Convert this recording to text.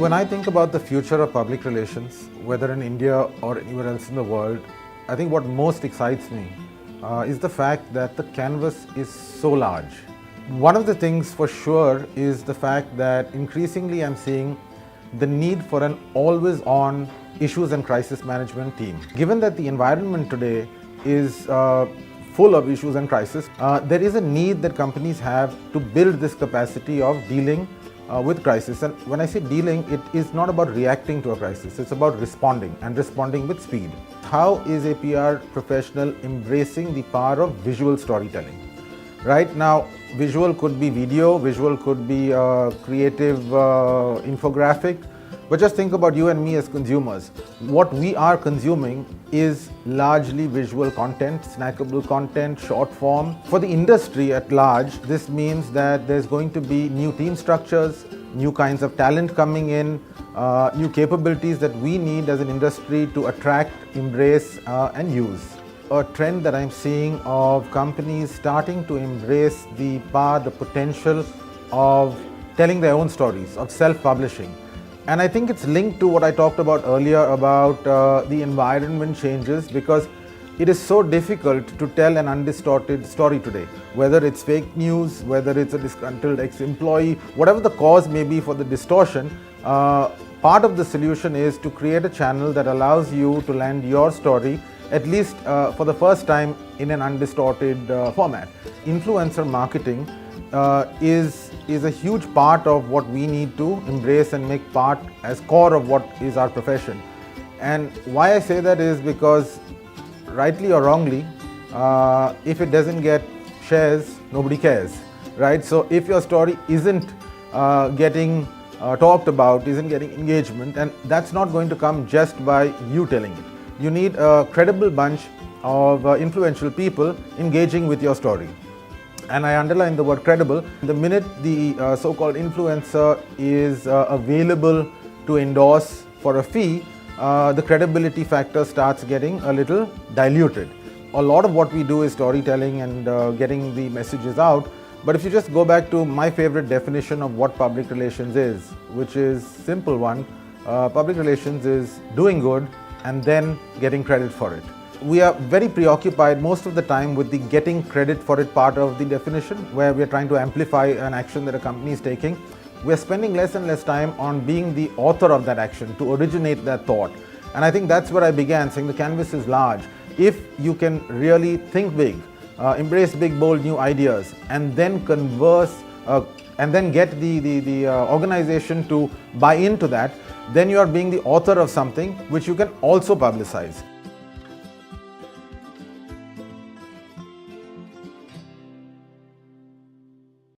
When I think about the future of public relations, whether in India or anywhere else in the world, I think what most excites me is the fact that the canvas is so large. One of the things for sure is the fact that increasingly I'm seeing the need for an always-on issues and crisis management team. Given that the environment today is full of issues and crisis, there is a need that companies have to build this capacity of dealing with crisis. And when I say dealing, it is not about reacting to a crisis, it's about responding and responding with speed. How is a PR professional embracing the power of visual storytelling? Right now, visual could be video, visual could be creative infographic, but just think about you and me as consumers. What we are consuming is largely visual content, snackable content, short form. For the industry at large, this means that there's going to be new team structures, new kinds of talent coming in, new capabilities that we need as an industry to attract, embrace and use. A trend that I'm seeing of companies starting to embrace the power, the potential of telling their own stories, of self-publishing. And I think it's linked to what I talked about earlier about the environment changes, because it is so difficult to tell an undistorted story today. Whether it's fake news, whether it's a disgruntled ex-employee, whatever the cause may be for the distortion, part of the solution is to create a channel that allows you to land your story, at least for the first time, in an undistorted format. Influencer marketing is a huge part of what we need to embrace and make part as core of what is our profession. And why I say that is because, rightly or wrongly, if it doesn't get shares, nobody cares, right? So if your story isn't getting talked about, isn't getting engagement, and that's not going to come just by you telling it. You need a credible bunch of influential people engaging with your story. And I underline the word credible. The minute the so-called influencer is available to endorse for a fee, the credibility factor starts getting a little diluted. A lot of what we do is storytelling and getting the messages out. But if you just go back to my favorite definition of what public relations is, which is simple one, public relations is doing good and then getting credit for it. We are very preoccupied most of the time with the getting credit for it part of the definition, where we are trying to amplify an action that a company is taking. We are spending less and less time on being the author of that action, to originate that thought. And I think that's where I began, saying the canvas is large. If you can really think big, embrace big, bold new ideas, and then converse and then get the organization to buy into that, then you are being the author of something which you can also publicize.